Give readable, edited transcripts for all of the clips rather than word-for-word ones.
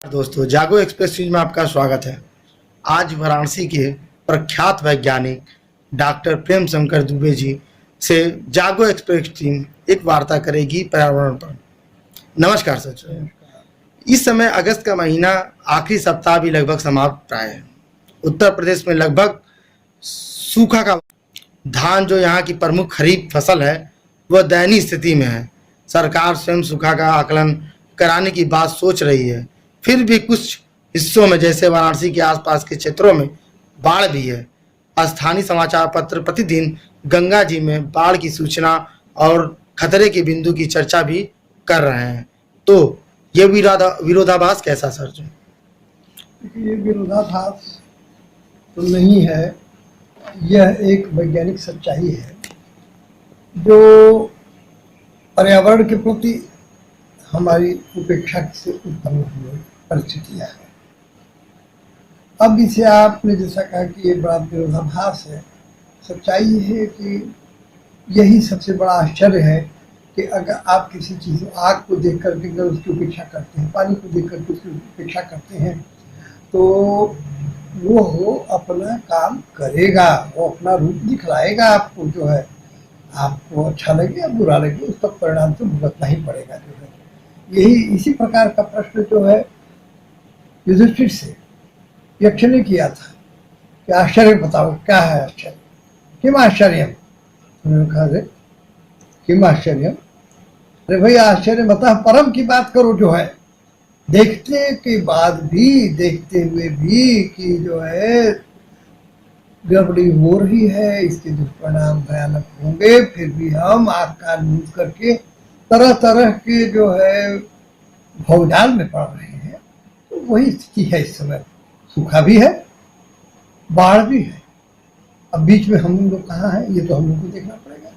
दोस्तों, जागो express news में आपका स्वागत है। आज वाराणसी के प्रख्यात वैज्ञानिक डॉक्टर प्रेम शंकर दुबे जी से जागो एक्सप्रेस टीम एक वार्ता करेगी पर्यावरण पर। नमस्कार सर। इस समय अगस्त का महीना आखिरी सप्ताह भी लगभग समाप्त प्राय है। उत्तर प्रदेश में लगभग सूखा का धान जो यहाँ की प्रमुख खरीफ फसल है वह दयनीय स्थिति में है। सरकार स्वयं सूखा का आकलन कराने की बात सोच रही है, फिर भी कुछ हिस्सों में जैसे वाराणसी के आसपास के क्षेत्रों में बाढ़ भी है। स्थानीय समाचार पत्र प्रतिदिन गंगा जी में बाढ़ की सूचना और खतरे के बिंदु की चर्चा भी कर रहे हैं। तो ये विरोधाभास कैसा सर जी? ये विरोधाभास तो नहीं है, यह एक वैज्ञानिक सच्चाई है जो पर्यावरण के प्रति हमारी उपेक्षा से उत्पन्न हुई परिस्थितियाँ हैं। अब इसे आपने जैसा कहा कि ये बड़ा विरोधाभास है, सच्चाई है कि यही सबसे बड़ा आश्चर्य है कि अगर आप किसी चीज़ आग को देख करके अगर उसकी उपेक्षा करते हैं, पानी को देख करके उसकी उपेक्षा करते हैं, तो वो अपना काम करेगा, वो अपना रूप दिखलाएगा आपको। जो है आपको अच्छा लगे या बुरा लगे उसका परिणाम तो भुगतना ही पड़ेगा। जो है यही इसी प्रकार का प्रश्न जो है युधिष्ठिर से यक्ष ने किया था कि आश्चर्य बताओ क्या है आश्चर्य, किम आश्चर्यम। उन्होंने कहा रे किम आश्चर्यम, अरे भाई आश्चर्य बता, परम की बात करो। जो है देखते के बाद भी, देखते हुए भी कि जो है गड़बड़ी हो रही है, इसके दुष्परिणाम भयानक होंगे, फिर भी हम आँख कान मूंद करके तरह तरह के जो है भवजाल में पड़ रहे हैं। तो वही स्थिति है इस समय, सूखा भी है, बाढ़ भी है। अब बीच में हम लोग कहाँ हैं, ये तो हम लोग को देखना पड़ेगा।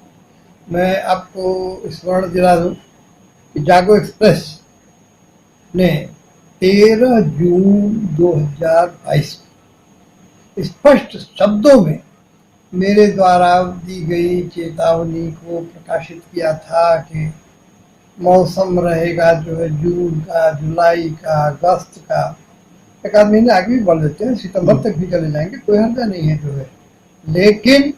मैं आपको स्मरण दिला दूँ कि जागो एक्सप्रेस ने 13 जून 2022 स्पष्ट शब्दों में मेरे द्वारा दी गई चेतावनी को प्रकाशित किया था कि मौसम रहेगा जो है जून का, जुलाई का, अगस्त का, एक आध महीने आगे भी बढ़ देते हैं, सितंबर तक भी चले जाएंगे, कोई हर्जा नहीं है। जो है लेकिन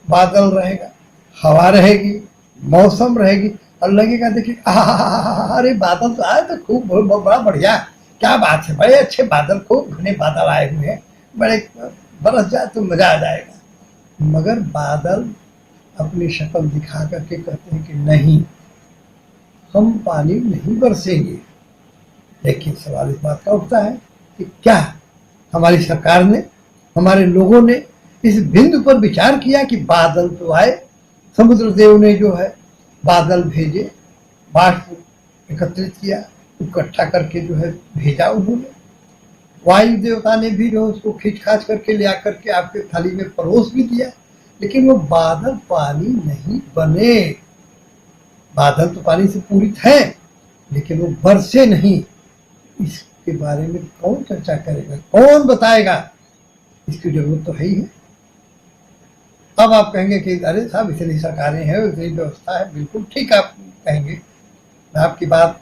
बादल रहेगा, हवा रहेगी, मौसम रहेगी और लगेगा देखिए अरे बादल तो आए तो खूब बड़ा बढ़िया, क्या बात है, बड़े अच्छे बादल, खूब घने बादल आए हुए हैं, बड़े बरस जाए तो मजा आ जाएगा। मगर बादल अपनी शक्ल दिखा करके कहते हैं कि नहीं, हम पानी नहीं बरसेंगे। लेकिन सवाल इस बात का उठता है कि क्या हमारी सरकार ने, हमारे लोगों ने इस बिंदु पर विचार किया कि बादल तो आए, समुद्र देव ने जो है बादल भेजे, बाष्प एकत्रित किया, इकट्ठा करके जो है भेजा उन्होंने, वायु देवता ने भी जो उसको खींच खाच करके ले आकर के आपके थाली में परोस भी दिया, लेकिन वो बादल पानी नहीं बने। बादल तो पानी से पूरित है लेकिन वो बरसे नहीं। इसके बारे में कौन चर्चा करेगा, कौन बताएगा, इसकी जरूरत तो है ही है। अब आप कहेंगे कि अरे साहब इतनी सरकारें हैं, इतनी व्यवस्था है, बिल्कुल ठीक आप कहेंगे। मैं आपकी बात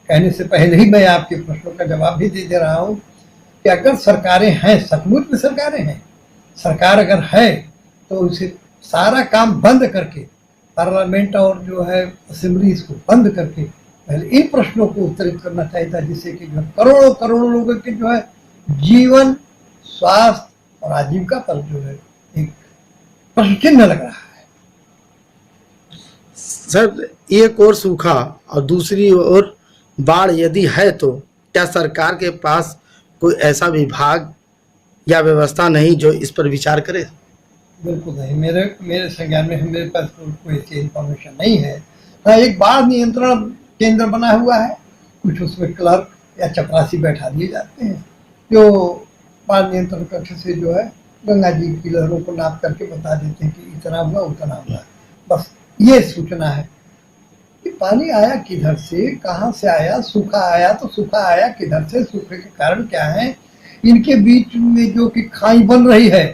कहने से पहले ही मैं आपके प्रश्नों का जवाब भी दे रहा हूँ कि अगर सरकारें हैं, सचमुच में सरकारें हैं, सरकार अगर है तो उसे सारा काम बंद करके, पार्लियामेंट और जो है असेंबलीज को बंद करके पहले इन प्रश्नों को उत्तरित करना चाहिए था, जिससे कि जो करोड़ों करोड़ों लोगों के जो है जीवन, स्वास्थ्य और आजीविका पर जो है एक प्रश्न चिन्ह लग रहा है। सर, एक और सूखा और दूसरी ओर बाढ़ यदि है तो क्या सरकार के पास कोई ऐसा विभाग या व्यवस्था नहीं जो इस पर विचार करे? बिल्कुल नहीं, मेरे संज्ञान में मेरे पास कोई ऐसी इंफॉर्मेशन नहीं है। हाँ, एक बाढ़ नियंत्रण केंद्र बना हुआ है, कुछ उसमें क्लर्क या चपरासी बैठा दिए जाते हैं जो बाढ़ नियंत्रण कक्ष से जो है गंगा जी की लहरों को नाप करके बता देते हैं कि इतना हुआ उतना हुआ। बस ये सूचना है कि पानी आया किधर से, कहाँ से आया, सूखा आया तो सूखा आया किधर से, सूखे के कारण क्या है, इनके बीच में जो कि खाई बन रही है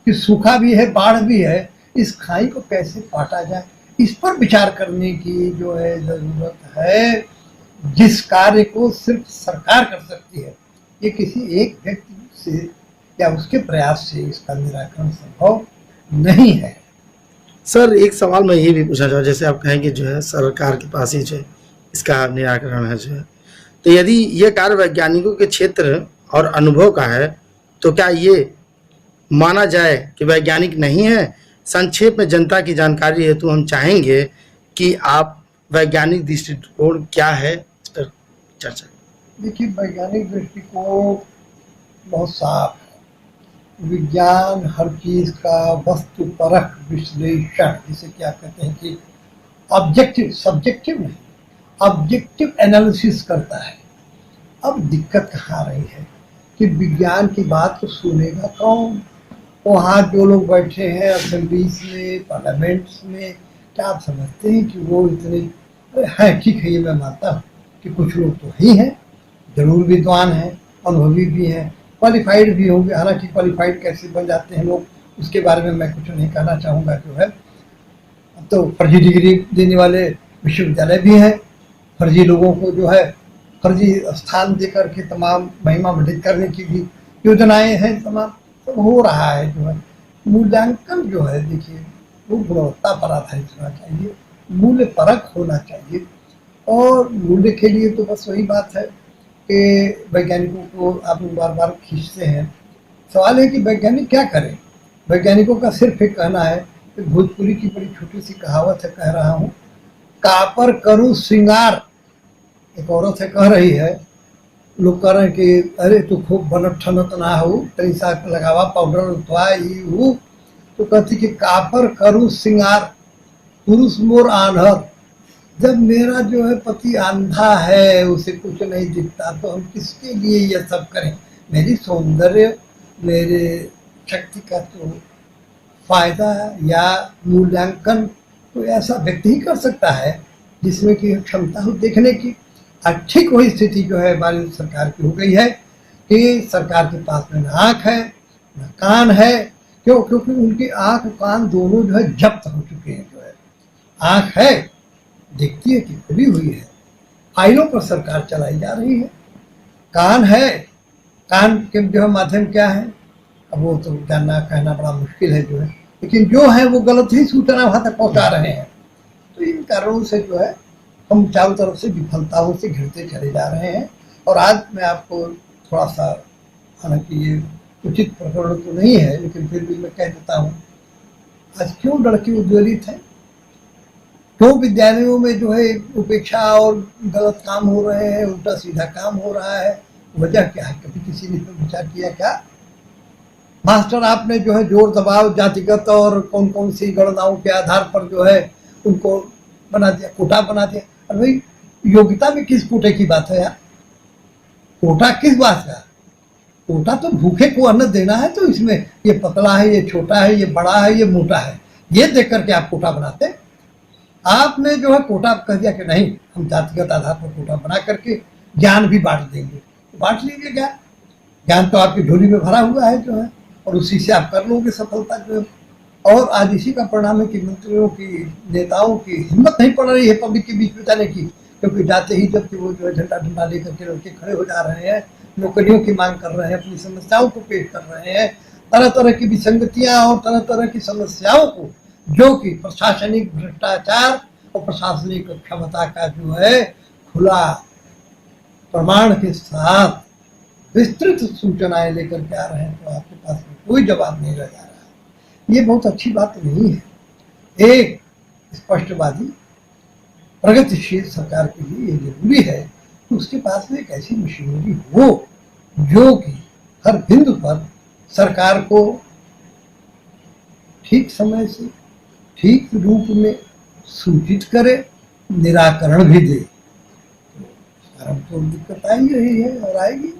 कि सूखा भी है बाढ़ भी है, इस खाई को कैसे पाटा जाए, इस पर विचार करने की जो है जरूरत है। जिस कार्य को सिर्फ सरकार कर सकती है, ये किसी एक व्यक्ति से या उसके प्रयास से इसका निराकरण संभव नहीं है। सर एक सवाल मैं ये भी पूछना चाहूँ, जैसे आप कहें कि जो है सरकार के पास ही जो है इसका निराकरण है जो है, तो यदि ये कार्य वैज्ञानिकों के क्षेत्र और अनुभव का है तो क्या ये माना जाए कि वैज्ञानिक नहीं है? संक्षेप में जनता की जानकारी हेतु हम चाहेंगे कि आप वैज्ञानिक दृष्टिकोण क्या है इस पर चर्चा। देखिए, वैज्ञानिक दृष्टिकोण बहुत साफ है। विज्ञान हर चीज का वस्तुपरक विश्लेषण, जिसे क्या कहते हैं कि ऑब्जेक्टिव, सब्जेक्टिव नहीं, ऑब्जेक्टिव एनालिसिस करता है। अब दिक्कत कहाँ आ रही है कि विज्ञान की बात तो सुनेगा कौन? वहाँ जो लोग बैठे हैं असेंबलीज में, पार्लियामेंट्स में, क्या आप समझते हैं कि वो इतने हैं? ठीक है, ये मैं मानता हूँ कि कुछ लोग तो ही हैं, जरूर विद्वान हैं, अनुभवी भी हैं, क्वालिफाइड भी होंगे। हालांकि क्वालिफाइड कैसे बन जाते हैं लोग, उसके बारे में मैं कुछ नहीं कहना चाहूँगा। जो है तो फर्जी डिग्री देने वाले विश्वविद्यालय भी हैं, फर्जी लोगों को जो है फर्जी स्थान देकर के तमाम महिमा मंडित करने की भी योजनाएं हैं, तमाम सब हो रहा है। जो है मूल्यांकन जो है, देखिए, वो गुणवत्ता पर आधारित होना चाहिए, मूल्य परक होना चाहिए। और मूल्य के लिए तो बस वही बात है कि वैज्ञानिकों को आप बार बार खींचते हैं। सवाल है कि वैज्ञानिक क्या करें? वैज्ञानिकों का सिर्फ एक कहना है कि भोजपुरी की बड़ी छोटी सी कहावत है, कह रहा हूँ, कापर करूँ श्रृंगार। एक औरत है, कह रही है, लोग कह रहे हैं कि अरे तू खूब बनत ठनत ना हो, कई सा लगावा पाउडर उतवा ये वो, तो कहती कि कापर करूँ श्रृंगार पुरुष मोर आंधर। जब मेरा जो है पति अंधा है, उसे कुछ नहीं दिखता, तो हम किसके लिए ये सब करें? मेरी सौंदर्य, मेरे शक्ति का तो फायदा या मूल्यांकन तो ऐसा व्यक्ति ही कर सकता है जिसमें कि क्षमता हो देखने की। ठीक वही स्थिति जो है हमारी सरकार की हो गई है कि सरकार के पास में न आँख है न कान है। क्यों? क्योंकि उनकी आँख कान दोनों जो है जब्त हो चुके हैं। जो है आँख है, देखती है कि खुली हुई है, फाइलों पर सरकार चलाई जा रही है। कान है, कान के जो है माध्यम क्या है, अब वो तो जानना कहना बड़ा मुश्किल है जो है, लेकिन जो है वो गलत ही सूचना वहाँ तक पहुँचा रहे हैं। तो इन कारणों से जो है हम चारों तरफ से विफलताओं से घिरते चले जा रहे हैं। और आज मैं आपको थोड़ा सा, हालांकि ये उचित प्रकरण तो नहीं है, लेकिन फिर भी मैं कह देता हूँ, आज क्यों लड़के उद्वेलित हैं, क्यों विद्यालयों में जो है उपेक्षा और गलत काम हो रहे हैं, उल्टा सीधा काम हो रहा है? वजह क्या है? कभी किसी ने विचार किया क्या? मास्टर आपने जो है जोर दबाव जातिगत और कौन कौन सी गणनाओं के आधार पर जो है उनको बना दिया, कोटा बना दिया। और भाई योग्यता में किस कोटे की बात है यार? कोटा किस बात का? कोटा तो भूखे को अन्न देना है, तो इसमें ये पतला है, ये छोटा है, ये बड़ा है, ये मोटा है, ये देख करके आप कोटा बनाते। आपने जो है कोटा कह दिया कि नहीं, हम जातिगत आधार पर कोटा बना करके ज्ञान भी बांट देंगे। तो बांट लीजिए ज्ञान, ज्ञान तो आपकी झोली में भरा हुआ है जो है, और उसी से आप कर लोगे सफलता जो है। और आज इसी का परिणाम है कि मंत्रियों की, नेताओं की हिम्मत नहीं पड़ रही है पब्लिक के बीच में जाने की, क्योंकि जाते ही जबकि वो जो है झंडा झंडा लेकर के लड़के खड़े हो जा रहे हैं, नौकरियों की मांग कर रहे हैं, अपनी समस्याओं को पेश कर रहे हैं, तरह तरह की विसंगतियां और तरह तरह की समस्याओं को, जो कि प्रशासनिक भ्रष्टाचार और प्रशासनिक क्षमता का जो है खुला प्रमाण के साथ विस्तृत सूचनाएं लेकर के आ रहे हैं, तो आपके पास में कोई जवाब नहीं रह जा रहा है। ये बहुत अच्छी बात नहीं है। एक स्पष्टवादी प्रगतिशील सरकार के लिए ये जरूरी है कि उसके पास में एक ऐसी मशीनरी हो जो कि हर बिंदु पर सरकार को ठीक समय से, ठीक रूप में सूचित करे, निराकरण भी दे। तो दिक्कत आई रही है और आएगी।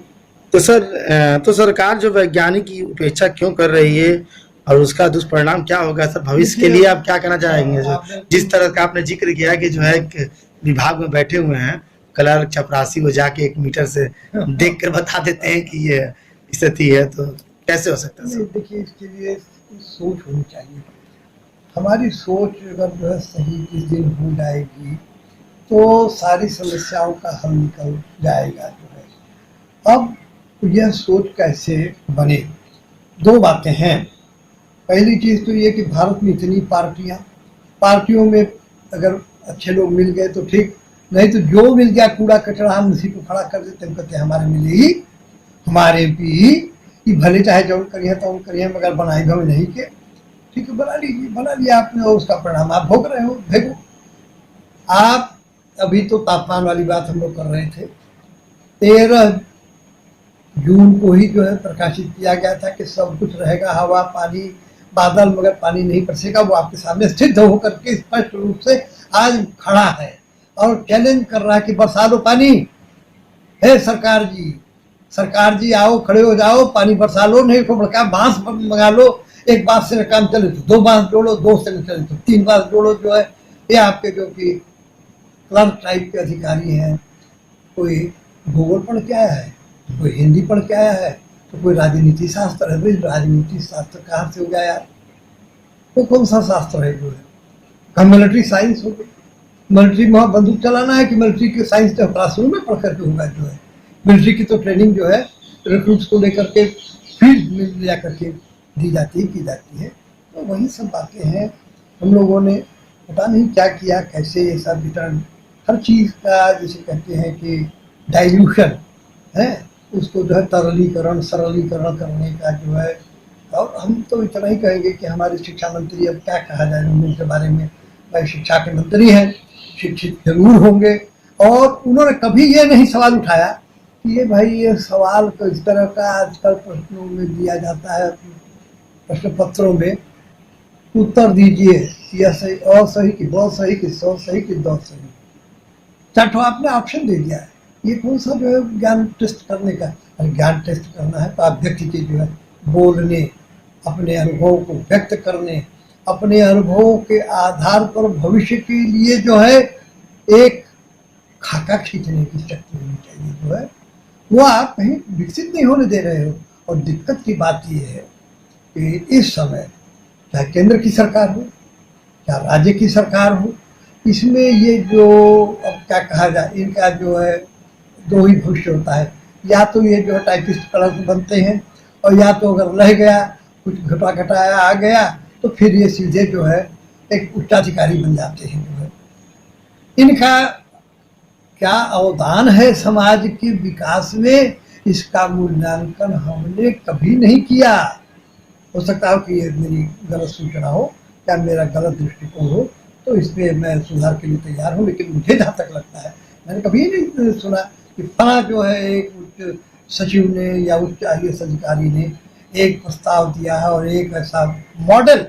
तो सरकार जो वैज्ञानिक की उपेक्षा क्यों कर रही है और उसका दुष्परिणाम क्या होगा सर भविष्य के लिए? आप क्या कहना चाहेंगे? जो जिस तरह का आपने जिक्र किया कि जो है एक विभाग में बैठे हुए हैं क्लर्क चपरासी, वो जाके 1 मीटर से देख कर बता देते हैं कि ये स्थिति है, तो कैसे हो सकता है? देखिए, इसके लिए सोच होनी चाहिए। हमारी सोच अगर जो है सही किस दिन हो जाएगी, तो सारी समस्याओं का हल निकल जाएगा जो है। अब यह सोच कैसे बने, दो बातें हैं। पहली चीज़ तो ये कि भारत में इतनी पार्टियों में अगर अच्छे लोग मिल गए तो ठीक, नहीं तो जो मिल गया कूड़ा कचरा हम उसी को खड़ा कर देते हैं, कहते हैं हमारे मिले ही, हमारे एमपी ही, कि भले चाहे जो करिए तो हम करिए, मगर बनाई भी हमें नहीं के। ठीक है, बना लीजिए, बना लिया आपने और उसका परिणाम आप भोग रहे हो, देखो आप। अभी तो तापमान वाली बात हम लोग कर रहे थे, 13 जून को ही जो है प्रकाशित किया गया था कि सब कुछ रहेगा, हवा पानी बादल, मगर पानी नहीं बरसेगा। वो आपके सामने सिद्ध होकर के स्पष्ट रूप से आज खड़ा है और चैलेंज कर रहा है कि बरसा लो पानी। हे सरकार जी आओ, खड़े हो जाओ, पानी बरसा लो, नहीं तो बड़का बांस मंगा लो, एक बांस से काम चले तो 2 बांस जोड़ो, 2 से चले तो 3 बांस जोड़ो। जो है ये आपके जो कि क्लर्क टाइप के अधिकारी हैं, कोई भूगोल पढ़ के आया है, कोई हिंदी पढ़ के आया है, तो कोई राजनीति शास्त्र है। भाई राजनीति शास्त्र कहाँ से हो गया यार? वो कौन सा शास्त्र है जो है? हम मिलिट्री साइंस हो गई, मिलिट्री में बंदूक चलाना है कि मिलिट्री के साइंस तो क्लासरूम में पढ़ करके होगा जो है? मिलिट्री की तो ट्रेनिंग जो है रिक्रूट्स को लेकर के फील्ड में ले जा करके दी जाती है, की जाती है। तो वही सब बातें हैं। हम लोगों ने पता नहीं क्या किया, कैसे ये सब वितरण, हर चीज़ का जैसे कहते हैं कि डाइल्यूशन है, उसको जो है सरलीकरण करने का जो है। और हम तो इतना ही कहेंगे कि हमारे शिक्षा मंत्री, अब क्या कहा जाए उनके बारे में, भाई शिक्षा के मंत्री हैं, शिक्षित जरूर होंगे, और उन्होंने कभी ये नहीं सवाल उठाया कि ये भाई ये सवाल तो इस तरह का आजकल प्रश्नों में दिया जाता है, प्रश्न पत्रों में उत्तर दीजिए, यह सही और सही कि बहुत सही कि 100 सही कि 2 सही, चार आपने ऑप्शन दे दिया है। ये कौन सा जो है ज्ञान टेस्ट करने का? अगर ज्ञान टेस्ट करना है तो आप व्यक्ति के जो है बोलने, अपने अनुभव को व्यक्त करने, अपने अनुभवों के आधार पर भविष्य के लिए जो है एक खाका खींचने की शक्ति होनी चाहिए जो है, वो आप कहीं विकसित नहीं होने दे रहे हो। और दिक्कत की बात यह है कि इस समय चाहे केंद्र की सरकार हो, चाहे राज्य की सरकार हो, इसमें ये जो अब क्या कहा जाए, इनका जो है 2 ही भविष्य होता है। या तो ये जो है टाइपिस्ट क्लर्क बनते हैं, और या तो अगर रह गया, कुछ घटा घटाया आ गया, तो फिर ये सीधे जो है एक उच्चाधिकारी बन जाते हैं जो है। इनका क्या अवदान है समाज के विकास में, इसका मूल्यांकन हमने कभी नहीं किया। हो सकता हो कि ये मेरी गलत सूचना हो या मेरा गलत दृष्टिकोण हो, तो इसमें मैं सुधार के लिए तैयार हूँ। लेकिन मुझे जहाँ तक लगता है, मैंने कभी नहीं सुना कि फला जो है एक उच्च सचिव ने या उच्च IAS अधिकारी ने एक प्रस्ताव दिया है और एक ऐसा मॉडल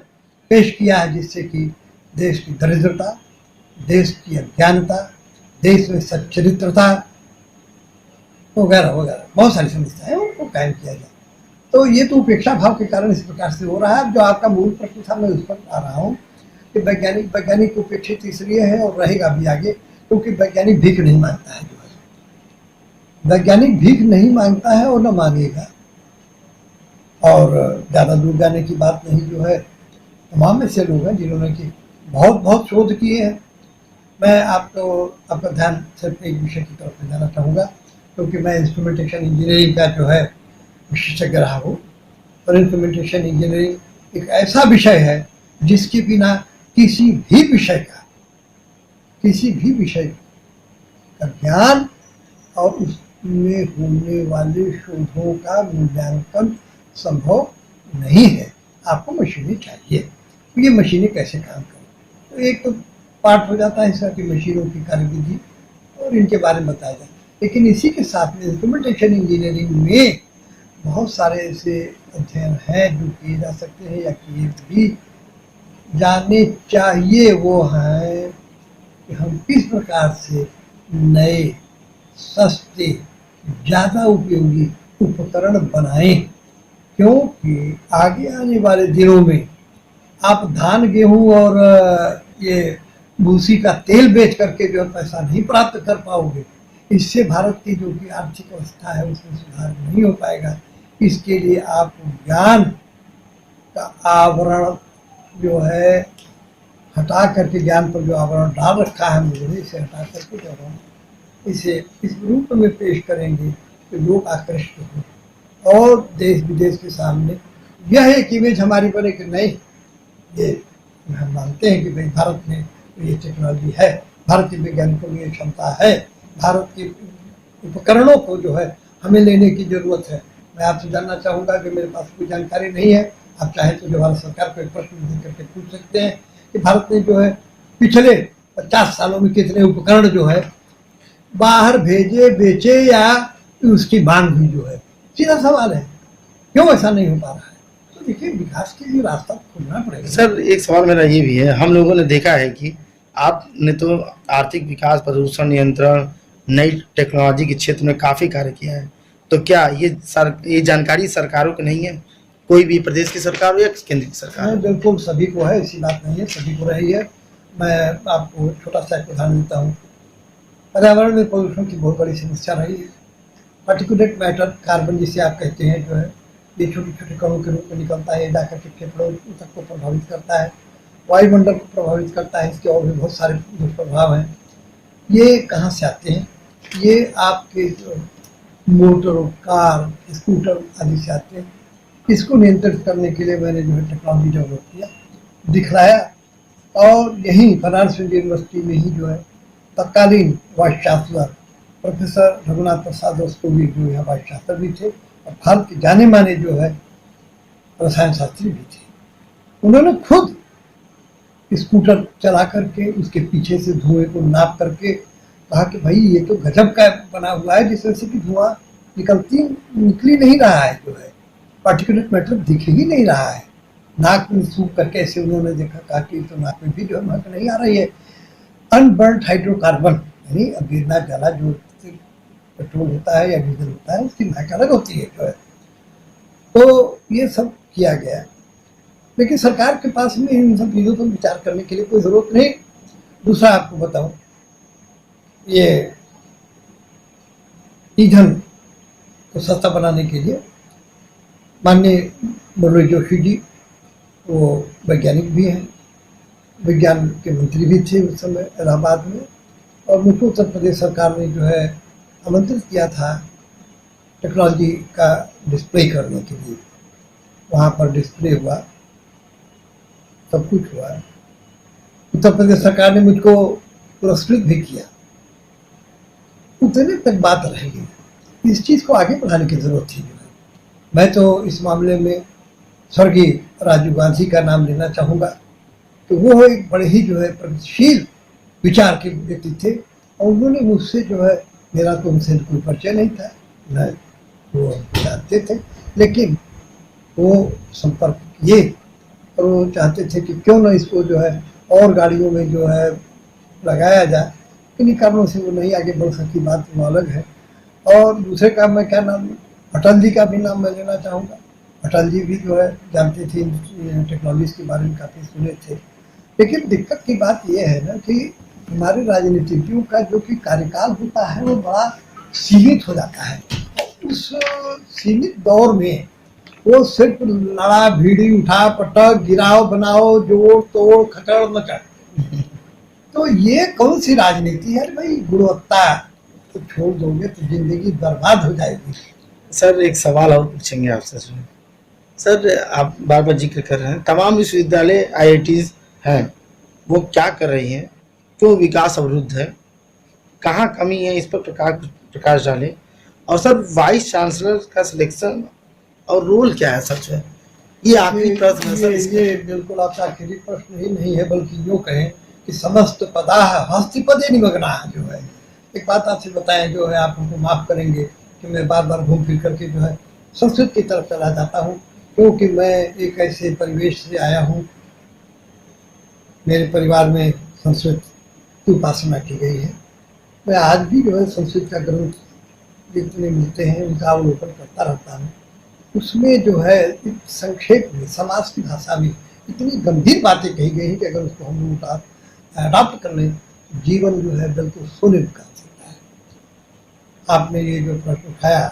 पेश किया है जिससे कि देश की दरिद्रता, देश की अज्ञानता, देश में सच्चरित्रता वगैरह वगैरह बहुत सारी समस्याएं उनको कायम किया जाए। तो ये तो उपेक्षा भाव के कारण इस प्रकार से हो रहा है। जो आपका मूल प्रश्न था, मैं उस पर आ रहा हूँ कि वैज्ञानिक उपेक्षित इसलिए है और रहेगा भी आगे, क्योंकि वैज्ञानिक भीख नहीं मांगता है। जो है वैज्ञानिक भीख नहीं मांगता है और न मांगेगा। और ज़्यादा दूर जाने की बात नहीं, जो है तमाम ऐसे लोग हैं जिन्होंने कि बहुत शोध किए हैं। मैं आपका ध्यान सिर्फ एक विषय की तरफ ले जाना चाहूँगा, क्योंकि मैं इंस्ट्रूमेंटेशन इंजीनियरिंग का जो है विशेषज्ञ रहा हूँ। और इंस्ट्रूमेंटेशन इंजीनियरिंग एक ऐसा विषय है जिसके बिना किसी भी विषय का ज्ञान और उसमें होने वाले शोधों का मूल्यांकन संभव नहीं है। आपको मशीनें चाहिए। तो ये मशीनें कैसे काम करें, तो एक तो पार्ट हो जाता है इसका कि मशीनों की कार्यविधि और इनके बारे में बताया जाए। लेकिन इसी के साथ में इंस्ट्रूमेंटेशन इंजीनियरिंग में बहुत सारे ऐसे अध्ययन हैं जो किए जा सकते हैं या किए भी जाने चाहिए। वो हैं कि हम किस प्रकार से नए, सस्ते, ज़्यादा उपयोगी उपकरण बनाएं, क्योंकि आगे आने वाले दिनों में आप धान, गेहूं और ये भूसी का तेल बेच करके जो पैसा नहीं प्राप्त कर पाओगे। इससे भारत की जो कि आर्थिक अवस्था है उसमें सुधार नहीं हो पाएगा। इसके लिए आपको ज्ञान का आवरण जो है हटा करके ज्ञान पर जो आवरण डाल रखा है हम लोगों ने, इसे हटा करके जो हम इसे इस रूप में पेश करेंगे कि लोग आकृष्ट हों और देश विदेश के सामने यह एक इमेज हमारी बने कि नहीं, ये हम मानते हैं कि भाई भारत में ये टेक्नोलॉजी है, भारत के वैज्ञानिकों में ये क्षमता है, भारत के उपकरणों को जो है हमें लेने की जरूरत है। मैं आपसे जानना चाहूँगा कि मेरे पास कोई जानकारी नहीं है, आप चाहें तो जो भारत सरकार को एक प्रश्न दे करके पूछ सकते हैं कि भारत ने जो है पिछले 50 सालों में कितने उपकरण जो है बाहर भेजे, बेचे या उसकी मांग हुई जो है। सीधा सवाल है, क्यों ऐसा नहीं हो पा रहा है? तो देखिए, विकास के लिए रास्ता खोलना पड़ेगा। सर एक सवाल मेरा ये भी है, हम लोगों ने देखा है कि आपने तो आर्थिक विकास, प्रदूषण नियंत्रण, नई टेक्नोलॉजी के क्षेत्र में काफ़ी कार्य किया है, तो क्या ये जानकारी सरकारों की नहीं है? कोई भी प्रदेश की सरकार हो या केंद्र की सरकार हो? हाँ, बिल्कुल सभी को है, ऐसी बात नहीं है, सभी को रही है। मैं आपको छोटा सा एक उदाहरण देता हूँ। पर्यावरण में प्रदूषण की बहुत बड़ी समस्या रही है। पार्टिकुलेट मैटर, कार्बन जिसे आप कहते हैं, जो है ये छोटे छोटे कणों के रूप में निकलता है, जाकर के फेफड़ों तक को प्रभावित करता है, वायुमंडल को प्रभावित करता है। इसके और भी बहुत सारे दुष्प्रभाव हैं। ये कहाँ से आते हैं? ये आपके जो मोटर, कार, स्कूटर आदि से आते हैं। इसको नियंत्रित करने के लिए मैंने जो है टेक्नोलॉजी डेवलप किया, दिखलाया, और यहीं बनारस हिंदू यूनिवर्सिटी में ही जो है तत्कालीन वाइस चांसलर प्रोफेसर रघुनाथ प्रसाद रस्तोगी जो यहाँ वाइस चांसलर भी थे और भारत के जाने माने जो है रसायन शास्त्री भी थे। उन्होंने खुद स्कूटर चला करके उसके पीछे से धुएं को नाप करके कहा कि भाई ये तो गजब का बना हुआ है, जिसमें से कि धुआं निकली नहीं रहा है, जो है पार्टिकुलेट मैटर दिख ही नहीं रहा है। नाक में सूख करके ऐसे उन्होंने देखा, कहा कि तो नाक में भी जो है महक नहीं आ रही है। अनबर्न्ड हाइड्रोकार्बन, यानी अभी ना जला जो पेट्रोल होता है या डीजल होता है, उसकी महक अलग होती है जो है। तो ये सब किया गया, लेकिन सरकार के पास में इन सब चीज़ों पर विचार करने के लिए कोई ज़रूरत नहीं। दूसरा आपको बताऊं, ये ईंधन को सस्ता बनाने के लिए माननीय मुरली जोशी जी, वो वैज्ञानिक भी हैं, विज्ञान के मंत्री भी थे उस समय इलाहाबाद में, और मुझको उत्तर प्रदेश सरकार ने जो है आमंत्रित किया था टेक्नोलॉजी का डिस्प्ले करने के लिए। वहाँ पर डिस्प्ले हुआ, सब कुछ हुआ। उत्तर प्रदेश सरकार ने मुझको पुरस्कृत भी किया। उतने तक बात रह गई, इस चीज़ को आगे बढ़ाने की जरूरत थी। जो है मैं तो इस मामले में स्वर्गीय राजीव गांधी का नाम लेना चाहूँगा, तो वो एक बड़े ही जो है प्रगतिशील विचार के व्यक्ति थे, और उन्होंने मुझसे जो है, मेरा तो उनसे कोई परिचय नहीं था, न वो जानते थे, लेकिन वो संपर्क किए और वो चाहते थे कि क्यों न इसको जो है और गाड़ियों में जो है लगाया जाए। किन्हीं कारणों से वो नहीं आगे बढ़ सकी, बात वो अलग है। और दूसरे काम में क्या नाम, अटल जी का भी नाम मैं लेना चाहूँगा। अटल जी भी जो है जानते थे, टेक्नोलॉजी के बारे में काफ़ी सुने थे। लेकिन दिक्कत की बात यह है ना कि हमारे राजनीतिज्ञों का जो कि कार्यकाल होता है वो बड़ा सीमित हो जाता है। उस सीमित दौर में वो सिर्फ लड़ा भिड़ी, उठा पटक, गिराओ बनाओ, जोड़ तोड़, खचड़ मचड़, तो ये कौन सी राजनीति है भाई? गुणवत्ता तो छोड़ दोगे तो जिंदगी बर्बाद हो जाएगी। सर एक सवाल और पूछेंगे आपसे। सर आप बार बार जिक्र कर रहे हैं, तमाम विश्वविद्यालय IITs हैं, वो क्या कर रही हैं? क्यों विकास अवरुद्ध है? कहाँ कमी है? इस पर प्रकाश डालें। और सर वाइस चांसलर का सिलेक्शन और रोल क्या है सच में? ये आखिरी प्रश्न है सर। ये बिल्कुल आपका आखिरी प्रश्न ही नहीं है, बल्कि यूँ कहें कि समस्त पदाः हस्तिपदे निमग्नाः। जो है एक बात आपसे बताएं, जो है आप हमको माफ़ करेंगे कि मैं बार बार घूम फिर करके जो है संस्कृत की तरफ चला जाता हूँ, क्योंकि मैं एक ऐसे परिवेश से आया हूँ, मेरे परिवार में संस्कृत की उपासना की गई है। मैं आज भी जो है संस्कृत का ग्रंथ जितने मिलते हैं उनका अवलोकन करता रहता हूँ। उसमें जो है संक्षेप में समाज की भाषा में इतनी गंभीर बातें कही गई हैं कि अगर उसको हम लोग अडॉप्ट कर लें, जीवन जो है बिल्कुल सोने का सकता है। आपने ये जो प्रश्न उठाया,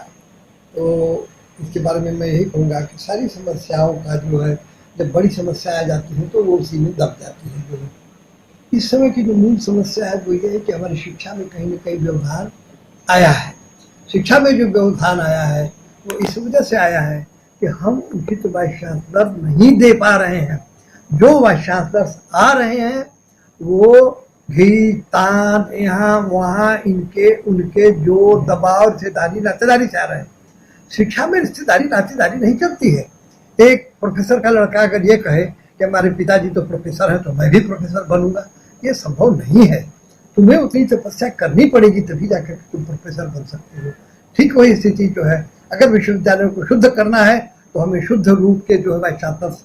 तो इसके बारे में मैं यही कहूँगा कि सारी समस्याओं का जो है, जब बड़ी समस्या आ जाती है तो वो उसी में दब जाती है। जो इस समय की जो मूल समस्या है वो ये है कि हमारी शिक्षा में कहीं न कहीं व्यवधान आया है। शिक्षा में जो व्यवधान आया है वो इस वजह से आया है कि हम उचित वाइस चांसलर नहीं दे पा रहे हैं। जो वाइस चांसलर आ रहे हैं वो घी तान यहाँ वहाँ इनके उनके जो दबाव रिश्तेदारी नातेदारी से आ रहे हैं। शिक्षा में रिश्तेदारी नातेदारी नहीं चलती है। एक प्रोफेसर का लड़का अगर ये कहे कि हमारे पिताजी तो प्रोफेसर है तो मैं भी प्रोफेसर बनूंगा, ये संभव नहीं है। तुम्हें उतनी तपस्या करनी पड़ेगी तभी जाकर तुम प्रोफेसर बन सकते हो। ठीक वही स्थिति जो है, अगर विश्वविद्यालयों को शुद्ध करना है तो हमें शुद्ध रूप के जो है वाइस चांसलर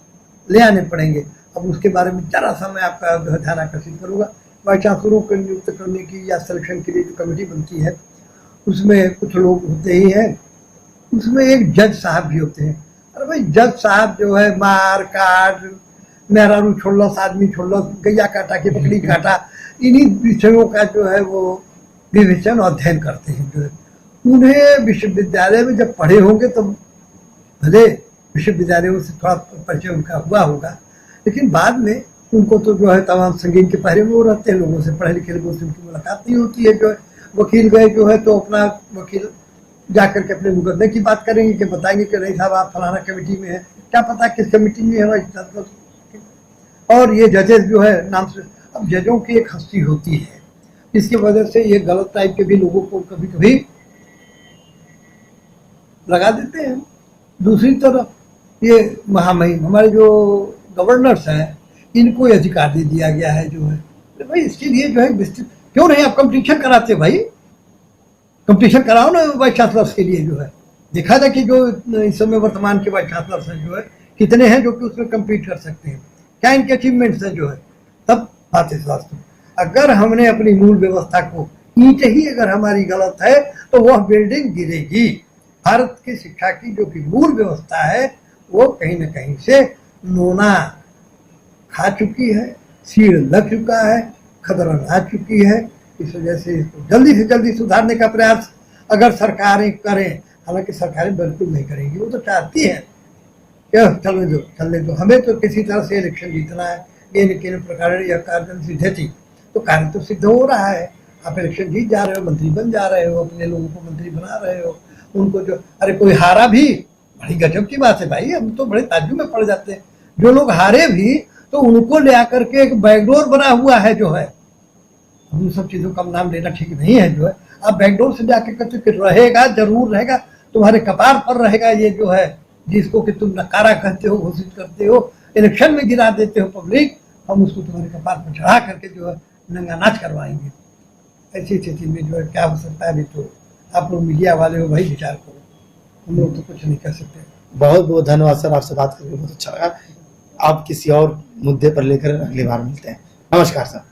ले आने पड़ेंगे। अब उसके बारे में जरा सा मैं आपका जो है ध्यान आकर्षित करूँगा। वाइस चांसलरों को नियुक्त करने की या सिलेक्शन के लिए जो कमेटी बनती है उसमें कुछ लोग होते ही हैं, उसमें एक जज साहब भी होते हैं। अरे भाई जज साहब जो है मार काट मेहरारू छोड़लस, आदमी छोड़लस, गैया काटा के बकरी काटा, इन्हीं विषयों का जो है वो विवेचन और अध्ययन करते हैं। जो है उन्हें विश्वविद्यालय में जब पढ़े होंगे तो भले विश्वविद्यालयों से थोड़ा परिचय उनका हुआ होगा, लेकिन बाद में उनको तो जो है तमाम संगीन के पहरे में वो रहते हैं, लोगों से पढ़े लिखे लोगों से उनकी मुलाकात नहीं होती है। जो है वकील गए जो है तो अपना वकील जाकर के अपने मुकदमे की बात करेंगे कि बताएंगे कि नहीं साहब आप फलाना कमेटी में है, क्या पता किस कमेटी में है। और ये जजेस जो है नाम से, अब जजों की एक हस्ती होती है, इसकी वजह से ये गलत टाइप के भी लोगों को कभी कभी लगा देते हैं। दूसरी तरफ ये महामहिम हमारे जो गवर्नर्स हैं इनको ये अधिकार दे दिया गया है जो है। तो भाई इसके लिए जो है विस्तृत क्यों नहीं आप कंपटीशन कराते भाई, कंपटीशन कराओ ना वाइस चांसलर्स के लिए। जो है देखा जाए कि जो इस समय वर्तमान के वाइस चांसलर्स हैं जो है कितने हैं जो कि उसमें कम्पीट कर सकते हैं, क्या इनके अचीवमेंट्स हैं जो है, तब बात इस वास्तव। अगर हमने अपनी मूल व्यवस्था को, ईंट ही अगर हमारी गलत है तो वह बिल्डिंग गिरेगी। भारत की शिक्षा की जो कि मूल व्यवस्था है वो कहीं न कहीं से नोना खा चुकी है, सीढ़ लग चुका है, खतरा आ चुकी है। इस वजह से इसको जल्दी से जल्दी सुधारने का प्रयास अगर सरकारें करें, हालांकि सरकारें बिल्कुल नहीं करेंगी, वो तो चाहती हैं क्या चलने दो, हमें तो किसी तरह से इलेक्शन जीतना है, ये किन प्रकार यह कार्य सिद्धि थी तो कार्य तो सिद्ध हो रहा है। आप इलेक्शन जीत जा रहे हो, मंत्री बन जा रहे हो, अपने लोगों को मंत्री बना रहे हो, उनको जो अरे कोई हारा भी, बड़ी गजब की बात है भाई, हम तो बड़े ताज्जुब में पड़ जाते हैं। जो लोग हारे भी तो उनको ले आकर के एक बैकडोर बना हुआ है जो है, उन सब चीज़ों का नाम लेना ठीक नहीं है। जो है आप बैकडोर से जाके कहते कि रहेगा, जरूर रहेगा, तुम्हारे कपार पर रहेगा ये जो है, जिसको कि तुम नकारा कहते हो, घोषित करते हो, इलेक्शन में गिरा देते हो पब्लिक, हम उसको तुम्हारे कपार पर चढ़ा करके जो है नंगा नाच करवाएंगे। ऐसी स्थिति में जो है क्या हो सकता है, अभी तो आप लोग मीडिया वाले हो भाई, विचार करो, हम लोग तो कुछ नहीं कर सकते। बहुत बहुत धन्यवाद सर, आपसे बात करके बहुत अच्छा लगा। आप किसी और मुद्दे पर लेकर अगली बार मिलते हैं। नमस्कार सर।